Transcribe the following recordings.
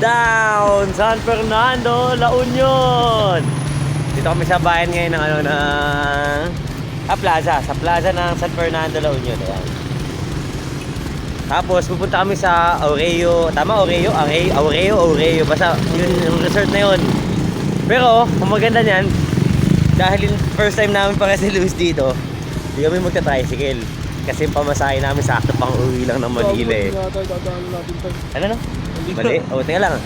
down! San Fernando, La Union! Dito kami sa bayan ngayon ng plaza. Sa plaza ng San Fernando, La Union. Ayan. Tapos pupunta kami sa Aureo. Tama, Aureo? Aureo. Basta yun, yung resort na yun. Pero, ang maganda niyan, dahil first time namin para si Luis dito, hindi kami magta-tricycle. Kasi pamasahe namin sakto pang uwi lang ng Manila eh. Ano no? Mali? O, teka lang.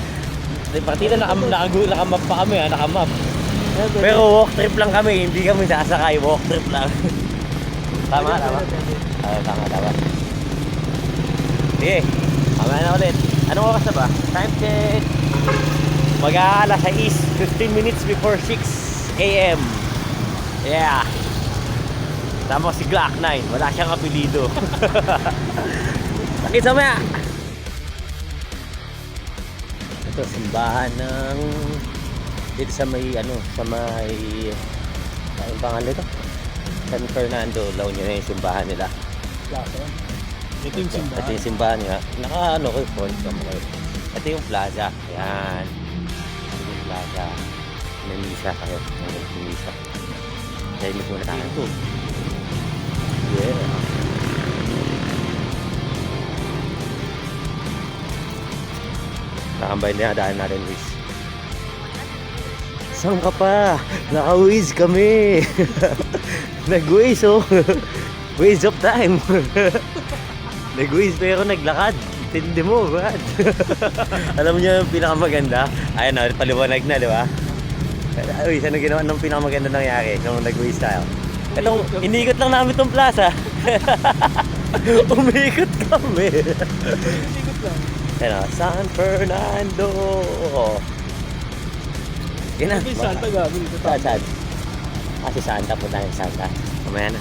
Partida nakamap pa kami ha, nakamap. Pero walk trip lang kami, hindi kami sasakay, walk trip lang. Tama? Tama. Sige, mamaya na ulit. Anong oras na ba? Time check. Mag-aalas 6, 15 minutes before 6 AM. Yeah. Tama si Glock 9, wala siyang apelido. Sakit sa maya. Ito, simbahan ng dito sa may ang pangalan ito? San Fernando, La Union na yung simbahan nila. Ito yung simbahan. Ito yung simbahan nga. Naka ko yung phone. Ito yung plaza. Ayan. Ito yung plaza. May misa kayo. May misa. Dahil may muna tayo ito. Yeah. Nakambay na daan natin, Luis. Saan ka pa? Naka-Waze kami. Nag-Waze oh. Waze of time. Nag-Waze pero naglakad. Tindi mo, Brad. Alam niyo yung pinakamaganda? Ayan na, paliwanag na, di ba? Uy, saan ang ginawa ng pinakamaganda nangyari nung nag-Waze tayo? Itong, inikot lang namin itong plaza. Umikot kami. Inikot lang. Ayan o, San Fernando. Yan na. Ito yung Santa gabi dito. Saan? Si Santa, punta ng Santa. Mamaya na.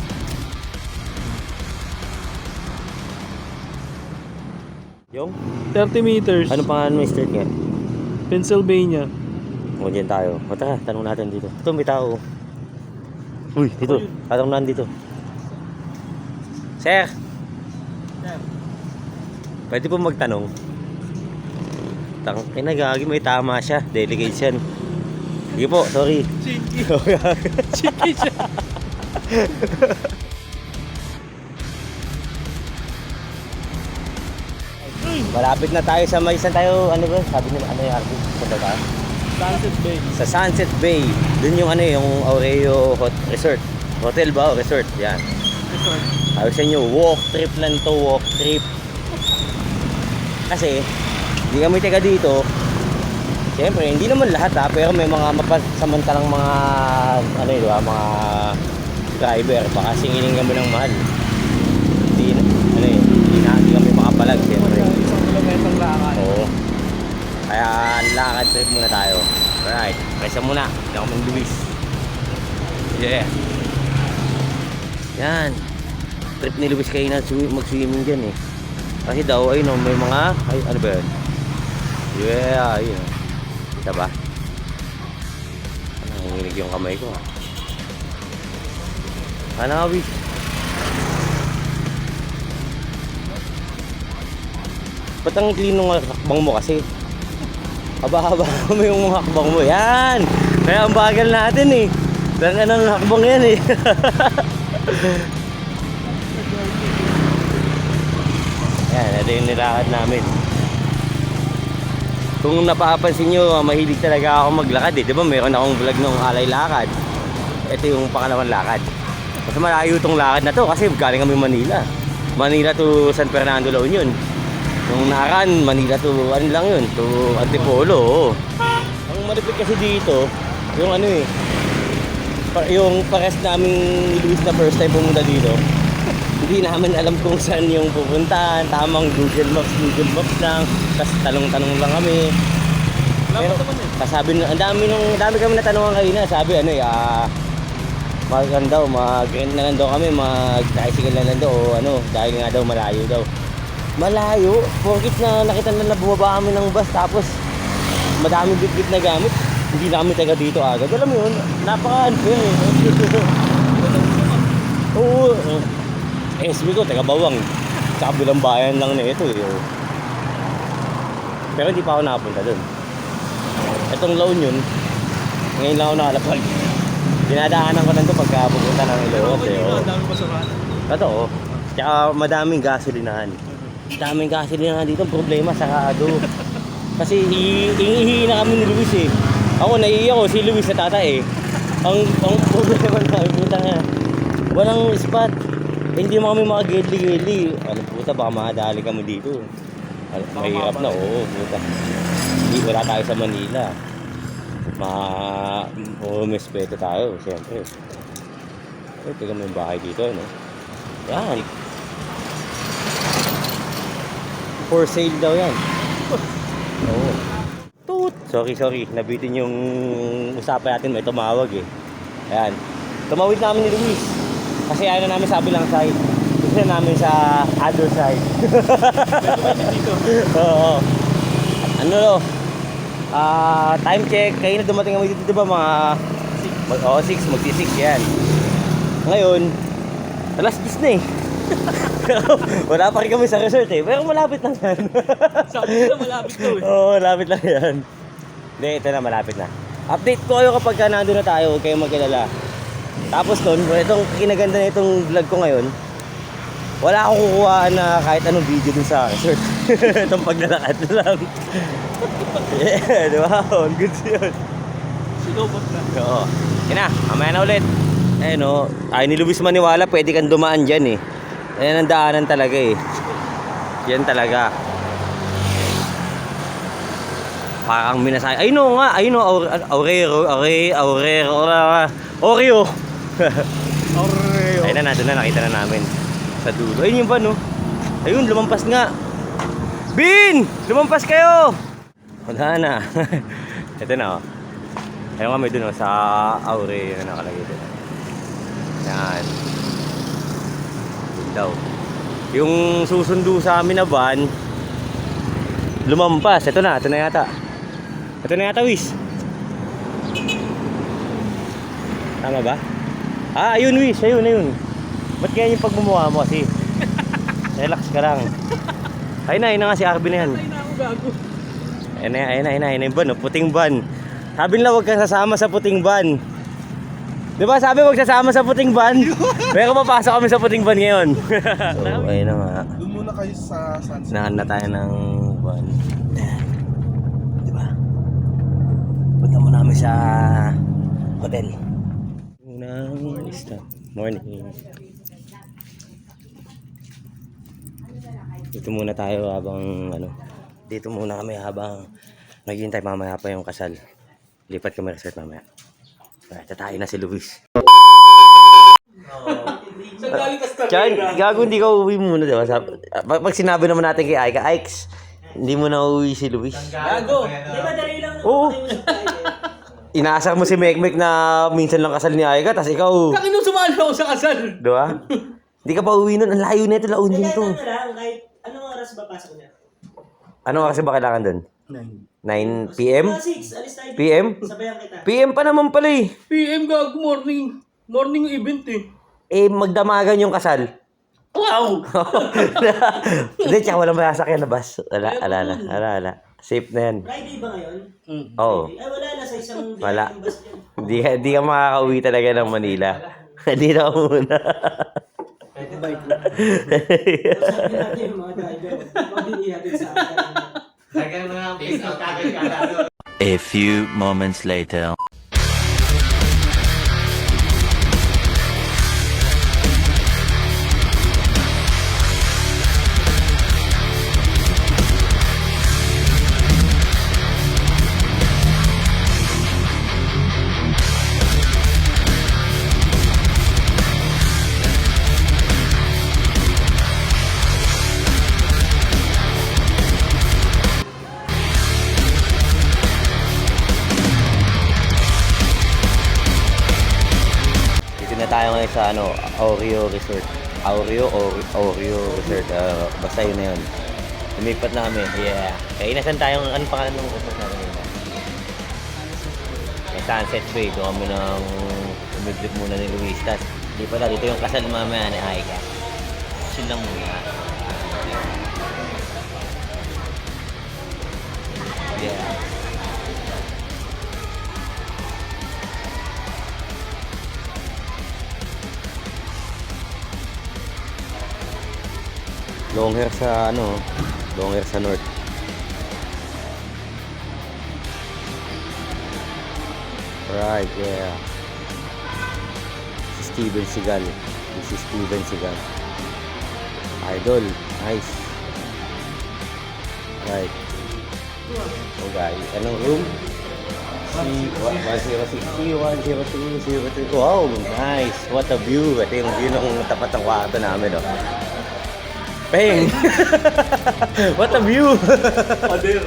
Yung? 30 meters. Ano pangalan mo yung street nga? Pennsylvania. O, dyan tayo. O, tara, tanong natin dito. Ito, may tao. Uy, dito. Tanong natin dito. Sir! Pwede po magtanong. Kinagagi, may tama siya. Delegation. Sige po, sorry. Chinky. Chinky siya. Malapit na tayo sa may saan tayo, ano ba? Sabi nila, ano yung RV? Punta tayo? Sunset Bay. Sa Sunset Bay. Dun yung yung Aureo Resort. Hotel ba o resort? Yan. Resort. Sabi sa inyo, walk trip lang to, walk trip. Kasi, hindi kami taga dito. Siyempre, hindi naman lahat ha, pero may mga mapasamantalang mga, mga driver. Baka singilin kami ng mahal. Hindi kami makapalag. Siyempre. Isang kilometrong lakad. Oo. Kaya, lakad trip muna tayo. Alright, presa muna. Hindi ako mang Luis. Yeah. Yan. Trip ni Luis kayo na mag-swimming dyan eh. Kasi daw, ayun may mga, ano ba yun? Yeah, ayun. Kita ba? Nanginginig yung kamay ko ha. Ano nga, Luis? Ba't ang clean ng hakbang mo kasi? Haba-haba mo yung hakbang mo. Yan! Kaya ang bagal natin eh. Langan ng hakbang yan eh. Yan, ito yung nilakad namin. Kung napapansin nyo, mahilig talaga ako maglakad eh. Diba meron akong vlog ng alay lakad. Ito yung pangalawang lakad. Mas malayo itong lakad na to kasi galing kami Manila. Manila to San Fernando, La Union. Nung nakaraan, Manila to, ano lang yun, to Antipolo. Ang malapit kasi dito, yung yung pares namin ni Luis na first time pumunta dito. Hindi namin alam kung saan yung pupuntahan. Tamang Google Maps lang. Tapos tanong-tanong lang kami. Pero, sabi, ang dami kami natanungan kayo na. Sabi, mag-rent na lang daw kami, mag-tricycle na lang daw, o dahil nga daw malayo daw. Malayo, porkit na nakita na bumaba kami ng bus tapos madaming bit-bit na gamit. Hindi na kami taga dito agad. Alam mo yun, napaka-unfair eh. Oo. SB ko, taga Bawang. Sa kabilang bayan lang na ito eh. Pero hindi pa ako nakapunta doon. Itong La Union, ngayon lang ako nakalapag. Dinadaanan ko lang ito pagka pupunta ng Ilocos. Ang dami basurahan. Totoo. Tsaka madaming gasolinahan. Daming gasolinahan dito. Problema, sarado. Kasi iihi na kami ni Luis eh. Ako naiiyak ko, si Luis natata eh. Ang problema na, puta nga. Walang spot. Hindi mo kami makagedli-gedli. Alam puta, baka makadali kami dito. Mahirap na, oo, puta. Hindi, wala tayo sa Manila. Respeto tayo, siyempre. Tignan mo yung bahay dito, no? Yan. For sale daw yan. Oo. Toot! Sorry. Nabitin yung usapan natin. May tumawag eh. Ayan. Tumawid namin ni Luis. Kasi ayaw na namin sa bilang side. Gusto na namin sa other side. Oo. Ano no? Time check. Kayo na dumating kami dito, diba mga 6, magti-6 yan. Ngayon, alas 10 na eh. Wala pa rin kami sa resort eh. Pero malapit lang yan. Sabi na malapit to eh. Oo, malapit lang yan. Hindi, ito na, malapit na. Update ko kayo kapag nandun na tayo, huwag kayong mag-alala. Tapos nun, itong kinaganda na itong vlog ko ngayon, wala akong kukuhaan na kahit anong video dun sa resort. Itong paglalakad lang. Yeah, diba? On goods yun. Sinubot na. Oo. Yan na, mamaya na ulit. Eh no, ay ni Luis maniwala, pwede kang dumaan dyan eh. Ayan ang daanan talaga eh. Yan talaga. Parang minasay. Ay no nga, ay no, Oreo. Oreo. Ayun na, nandun na, nakita na namin. Sa dulo. Ayun yung van, no? Ayun, lumampas nga. Bin! Lumampas kayo! Wala na. Ito na, oh. Ayun kami dun, oh, sa Aureo na nakalagay dun. Yan. Yun daw. Yung susundo sa amin na van, lumampas. Ito na yata. Ito na yata, Wish. Tama ba? Ayun, Wish. Ayun. Ba't kaya yung pagmumuha mo kasi? Relax ka lang. Ayun na nga si Arvin na yan. Ay na ako gago. Ayun na yung van, oh, puting van. Sabi nila huwag kang sasama sa puting van. Di ba sabi huwag sasama sa puting van? Pero papasok kami sa puting van ngayon. So, ayun na nga. Doon muna kayo sa sunset. Nahan na tayo ng van. Di ba? Punta muna kami sa hotel. Unang stop. Morning. Dito muna tayo habang dito muna kami habang naghihintay mamaya pa yung kasal. Lipat kami resort mamaya. Tatayo na si Luis. Saan galing ka sa Chan, gago hindi ka uuwi muna, diba? Pag sinabi naman natin kay Aika, Aikes, hindi mo na uuwi si Luis. Gago. Di ba dali lang Oo. kayo sa tayo? Inaasar mo si Mekmek na minsan lang kasal ni Aika, tas ikaw, Kakin nung sumali ako sa kasal. diba? Hindi ka pa uwi nun, ang layo na ito, La Union Kaya to. ano lang, kahit anong oras ba pasok niya? Anong oras ba kailangan dun? 9 PM? 6, alis tayo. PM? Sabayan kita. PM pa naman pala eh. PM gago, morning. Morning event eh. Eh, magdamagan yung kasal. Wow! Hindi, tsaka walang masasakyan na bus. Ala. Safe na yan. Friday ba ngayon? Oo. Ay, wala na sa isang Wala. yung bus dyan. Hindi ka makakauwi talaga ng Manila. Hindi na ako muna. Sabi natin yung mga driver, mabinihatid sa akin. A few moments later. Tayo ngayon sa Oreo Resort. Oreo Resort. Basta yun na yun. Lumipat na kami. Yeah. Kaya inasan tayo ang pangalan ng resort namin. May Sunset Bay. Doon kami ng umidlip muna ni Luis. Tas, di pala dito yung kasal mamaya ni Aika. Chill lang muna. Yeah. Long hair sa ano, long hair sa north. Right, yeah. Si Steven Seagal. Si Steven Seagal. Idol, nice. Right. Oh guys, anong room? C106, C102, Wow, nice. What a view. Ito yung view ng tapat ng kwarto namin, oh. Peng! What a view! Pader.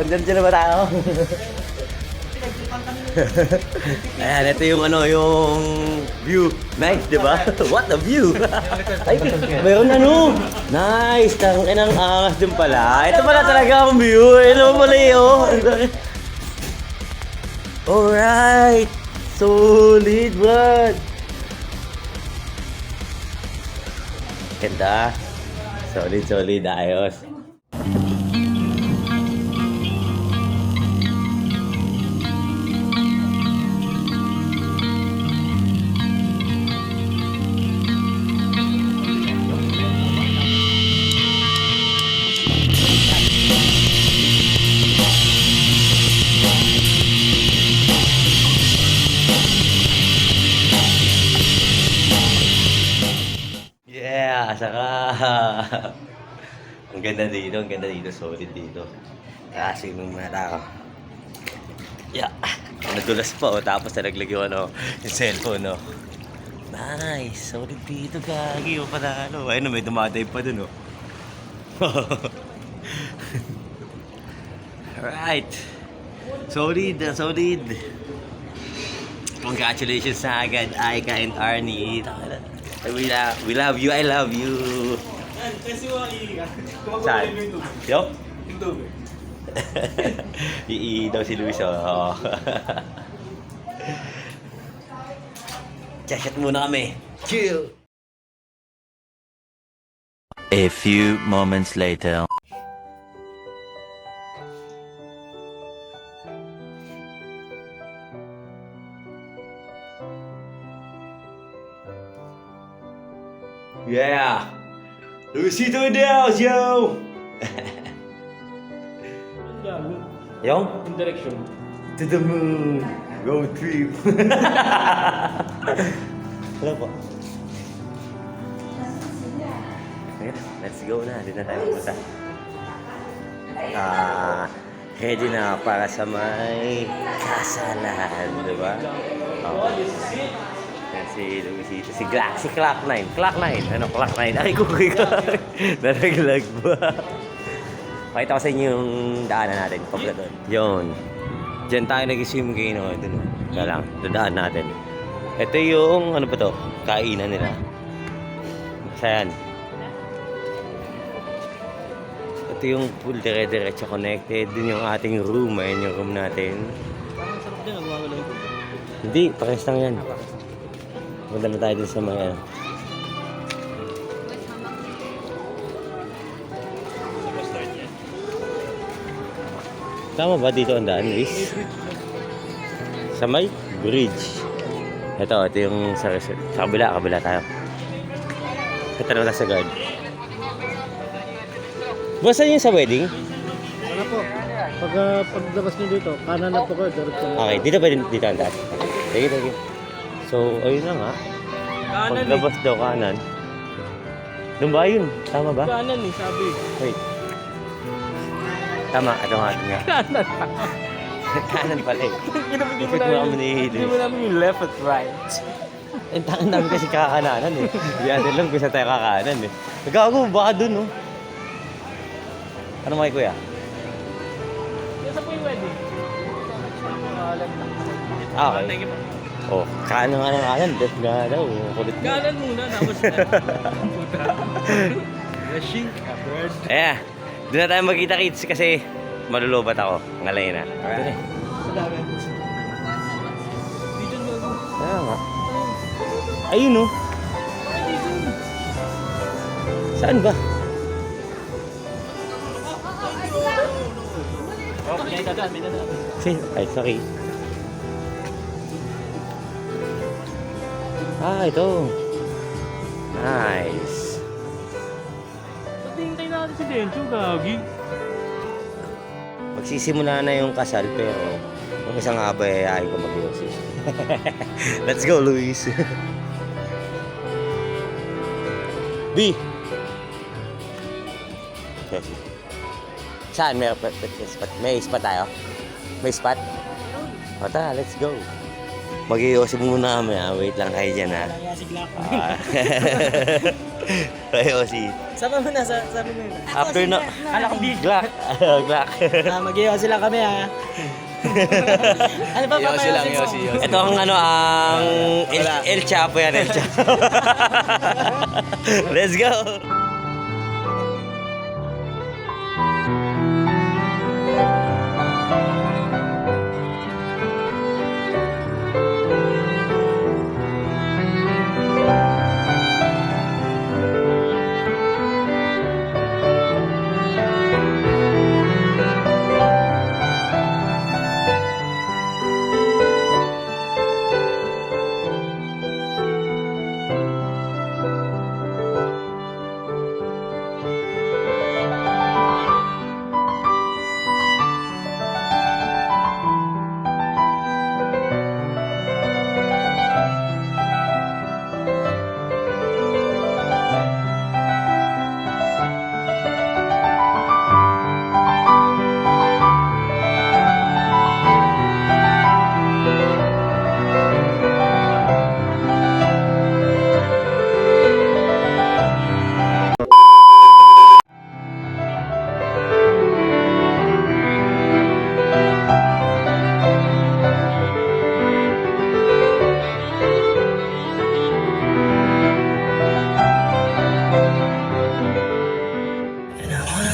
Dyan na ba tayo? Ayan, ito yung ano, yung view. Nice, di ba? What a view! Ay, mayroon ano? Nice! Tangin ang angas din pala. Ito pala talaga ang view. Ito pala yun. Alright! Solid, bro! Ganda. Solid, ayos. Yeah, saka ang ganda dito, solid dito. Kasi nung mga tao. Yeah, nadulas pa tapos nalaglag yung ano, yung cellphone, no. Nice, solid dito, gagi, panalo. Ayun, may dumadive pa dun, oh. Alright. Solid. Congratulations sa agad, Aika and Arnie. We love you, I love you. Kasi Saan? Yo? YouTube. Daw si Luis, oh. Check muna kami. Chill. A few moments later. Yeah. Luisito in the house, yo. Yung? Yung direction. To the moon. Road trip. Wala po. Ayan, let's go na. Doon na tayo pupunta. Ready na para sa may kasalan, di ba? Oo. Yan si Luisito. Si Clock 9. Clock 9. Ano, Clock 9? Ay, kukuy ka. Naraglag ba? Pakita ko sa inyo yung daanan natin. Pagla doon. Yun. Diyan tayo nag-swim kayo, no? Ito, no? Kaya lang, dadaan natin. Ito yung, ano ba to? Kainan nila. Sayan. Ito yung pool, dire-diretso connected. Dun yung ating room. Ayan yung room natin. Parang sarap din, nagwawala yung tubig. Hindi, pares lang yan. Punta na tayo dun sa mga... Tama ba dito ang daan, Luis? Sa may bridge. Ito yung sa kabila tayo. Ito na tayo sa guard. Basta yung sa wedding? Ano po? Paglabas nyo dito, kanan na po kayo, diretso na. Okay, dito ang daan. Sige. So, ayun na nga. Kanan Paglabas daw kanan. Doon ba yun? Tama ba? Kanan sabi. Wait. Tama, ito nga nga. Kanan pa. Kanan pala eh. Hindi Ikot mo kami ni Hindi mo namin yung left at right. Eh, tangan namin kasi kakananan eh. Hindi natin alam kung saan tayo kakanan eh. Nagago, baka dun oh. Ano mga kuya? Yan po yung wedding. Okay. Thank you po. Oh, kanan nga ng kanan. Death nga daw. Kulit mo. Kanan muna, tapos na. Puta. Rushing ka, bird. Eh, doon na tayo magkita kids kasi malulobat ako. Ngalay na. Alright. Dito mo. Kaya nga. Ayun oh. Saan ba? Ay, sorry. Ito. Nice. Tingnan natin si Dencho, gagi. Magsisimula na yung kasal pero yung isang abay ay ko mag-yosi. Let's go, Luis. B. Saan? May spot tayo? May spot? O tara, let's go. Mag-iossi muna kami ha. Wait lang kayo dyan ha. Mag-iossi. Sabi mo na, sabi mo na. After no... Kala ko big. Glock. Glock. Mag-iossi lang kami ha. Ano ba papayosin mo? Ito ang ang El Chapo yan, El Chapo. Let's go.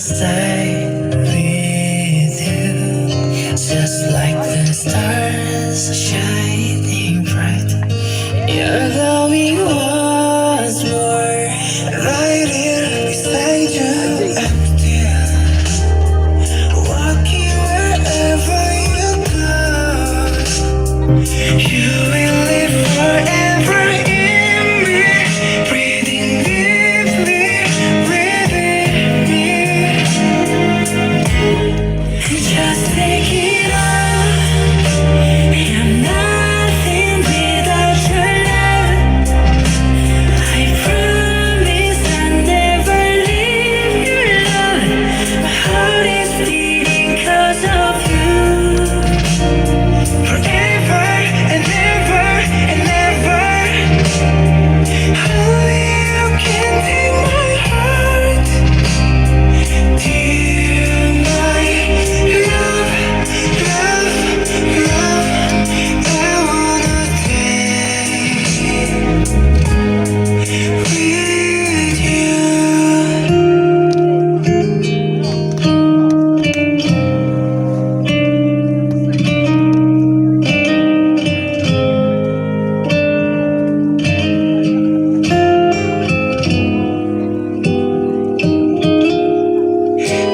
Stay with you, just like the stars shining bright. You're glowing once more, right here beside you. I'm still walking wherever you go. You will live forever in me, breathing deeply within me. Just take it all. I'm nothing without your love. I promise I'll never leave your love. My heart is beating 'cause of you. Forever and ever and ever. Only you can take my heart. Dear my love, love, love, I wanna stay with you.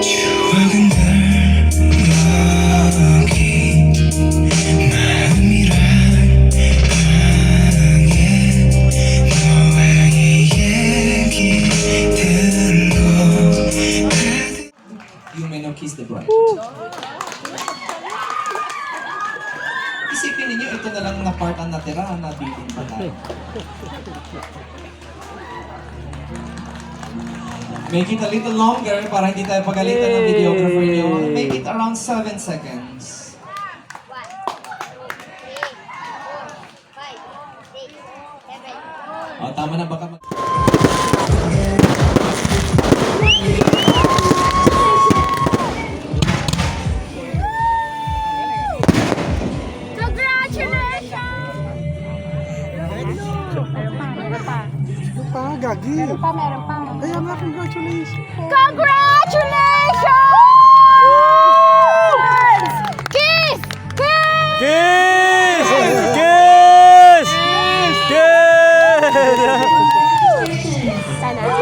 추억은 널 여기 마음이란 방에 너와의 얘기들로 You may now kiss the bride. Isipin ninyo, ito na lang na part ang natira na bitin pa tayo. Make it a little longer para hindi tayo pagalitan ng videographer niyo. Make it around 7 seconds. 1, 2, 3, 4, 5, 6, 7. O, tama na baka mag... Gagi. Meron pa. Kaya nga, congratulations. Congratulations! Kiss! Kiss! Kiss! Kiss! Kiss! Sana? Sana?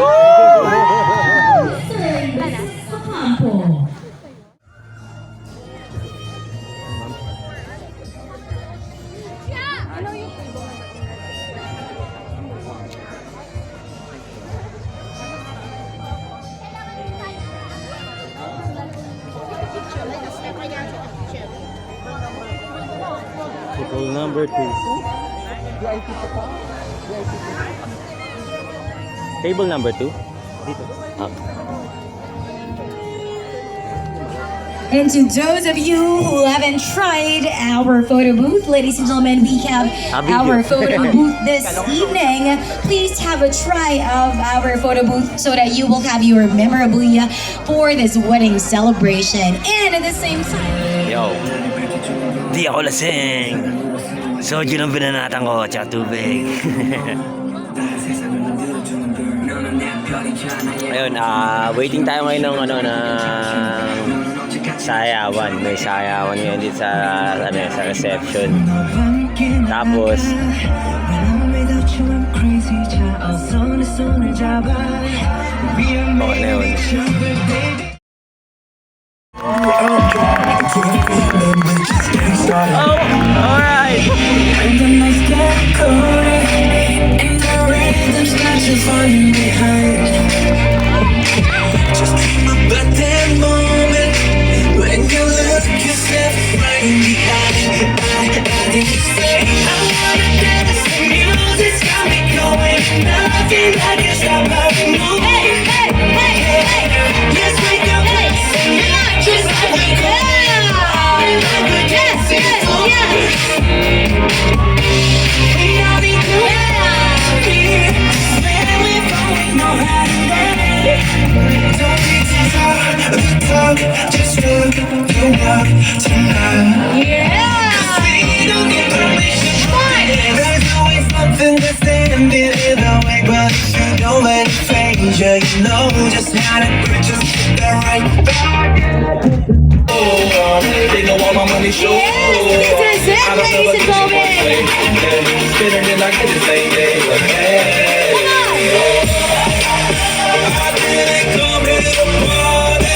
Table number 2. Table number 2? Dito. Ah. And to those of you who haven't tried our photo booth, ladies and gentlemen, we have our photo booth this evening. Please have a try of our photo booth so that you will have your memorabilia for this wedding celebration. And at the same time, Yo. Di ako lasing. Soju lang binanatan ko, tsaka tubig. Ayun, waiting tayo ngayon ng sayawan. May sayawan ngayon dito sa reception. Tapos okay na yun. Oh, alright. Just dream about that moment when you look yourself right in the eye. And you say, I wanna dance, the music's got me going. Nothing I can stop us moving. Hey, hey, hey, hey. Let's make a place and not just like we go. Like we're dancing for we all be doing here. Swear we're going no hiding there. Don't be too hard to talk, just look you up tonight. yeah. Cause we don't get permission from them. There's always something that's standing in the way. But if you don't let it phase you, you know just how to put the right back. Oh, they know all my money show. Yes, this is it, ladies and gentlemen. Spinning it like it's the same day. But hey, I didn't come here to party.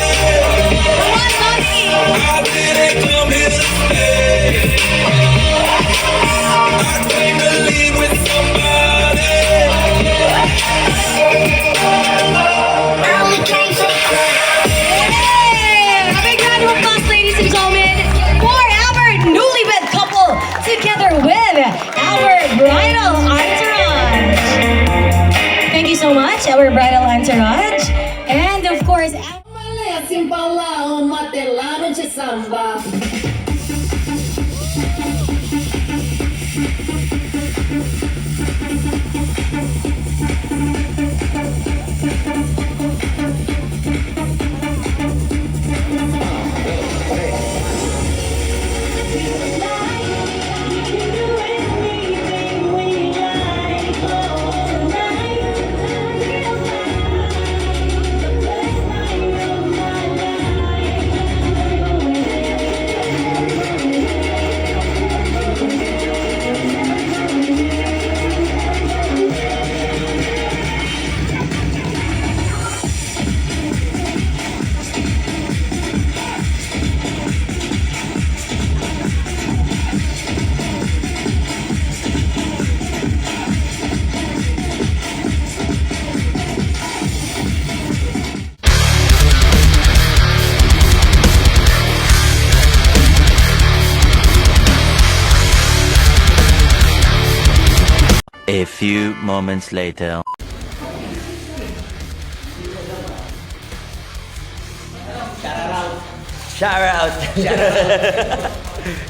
I didn't come here to stay. I came to leave with somebody. I only came for Hey, a big round of applause, ladies and gentlemen, for our newlywed couple together with our bridal entourage. Thank you so much, our bridal entourage. And of course, A few moments later. Shout out!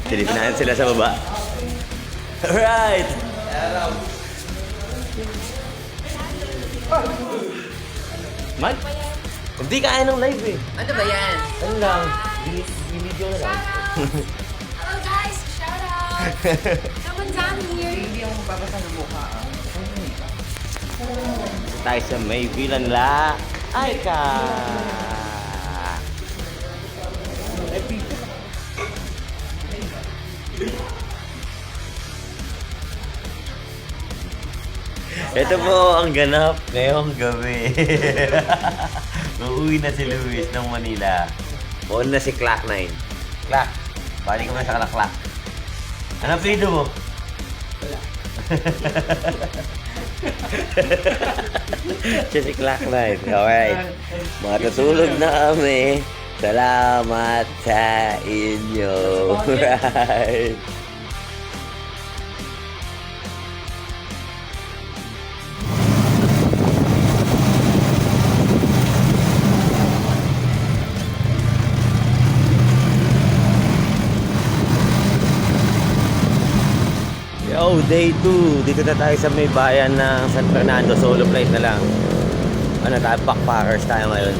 Tinipinahan sila sa baba. Alright! Man, hindi kaya ng live eh. Ano ba yan? Ano lang, video na lang. Hello guys, shout out. Someone down here. Hindi ako mababasa ng mukha. Tayo sa may Villanla. Ay ka! Ito po ang ganap ngayong gabi. Uuwi na si Luis ng Manila. Buon na si Clock 9. Clock, balik ka na sa Clock. Ano apelido mo? Wala. Siya si Clock 9. Alright. Matutulog na kami. Salamat sa inyo. Right. Day 2, dito na tayo sa may bayan ng San Fernando. Solo flight na lang. Ano tayo, backpackers tayo ngayon.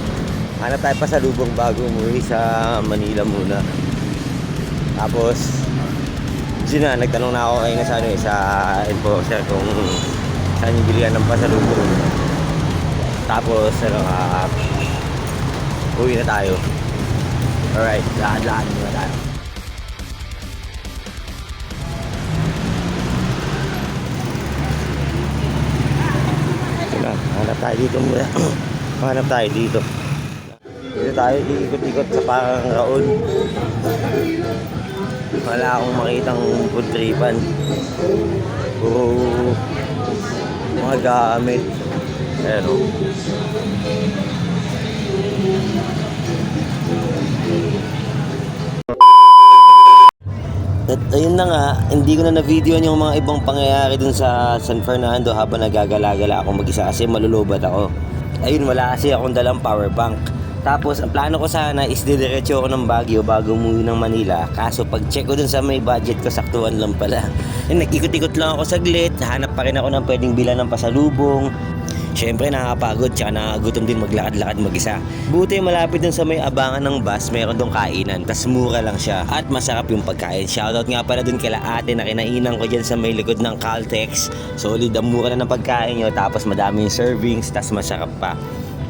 Hanap tayo pa sa lubong bago umuwi sa Manila muna. Tapos, yun na, nagtanong na ako kayo na sa, ano, sa enforcer kung saan yung bilihan ng pasalubong. Tapos, ano, uwi na tayo. Alright, lahat muna tayo. Hanap tayo dito muna. Hanap tayo dito. Dito tayo, ikot-ikot sa parang raon. Wala akong makitang food tripan. Puro mga gamit. Ayan o. At ayun na nga, hindi ko na na-videoan yung mga ibang pangyayari dun sa San Fernando habang nagagala-gala ako mag-isa kasi malulubat ako. Ayun, wala kasi akong dalang power bank. Tapos, ang plano ko sana is didiretso ako ng Baguio bago umuwi ng Manila. Kaso, pag-check ko dun sa may budget ko, saktuhan lang pala. Nag-ikot-ikot lang ako saglit, hanap pa rin ako ng pwedeng bilan ng pasalubong. Siyempre nakakapagod tsaka nakakagutom din maglakad-lakad mag-isa. Buti malapit dun sa may abangan ng bus, meron dong kainan. Tas mura lang siya at masarap yung pagkain. Shoutout nga pala dun kila ate na kinainan ko dyan sa may likod ng Caltex. Solid, ang mura na ng pagkain nyo. Tapos madami yung servings, tas masarap pa.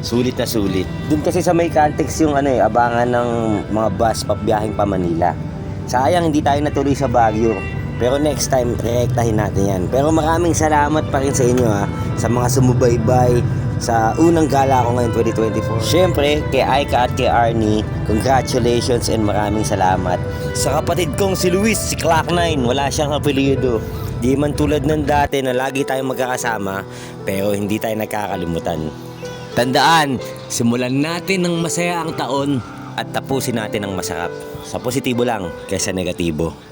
Sulit na sulit. Dun kasi sa may Caltex yung abangan ng mga bus papabiyahing pa Manila. Sayang hindi tayo natuloy sa Baguio. Pero next time, re-rektahin natin yan. Pero maraming salamat pa rin sa inyo sa mga sumubaybay sa unang gala ko ngayon 2024. Siyempre, kay Aika at kay Arnie, congratulations and maraming salamat. Sa kapatid kong si Luis, si Clock9, wala siyang apelyido. Di man tulad ng dati na lagi tayong magkakasama, pero hindi tayo nagkakalimutan. Tandaan, simulan natin ng masaya ang taon at tapusin natin ng masarap. Sa positibo lang kaysa negatibo.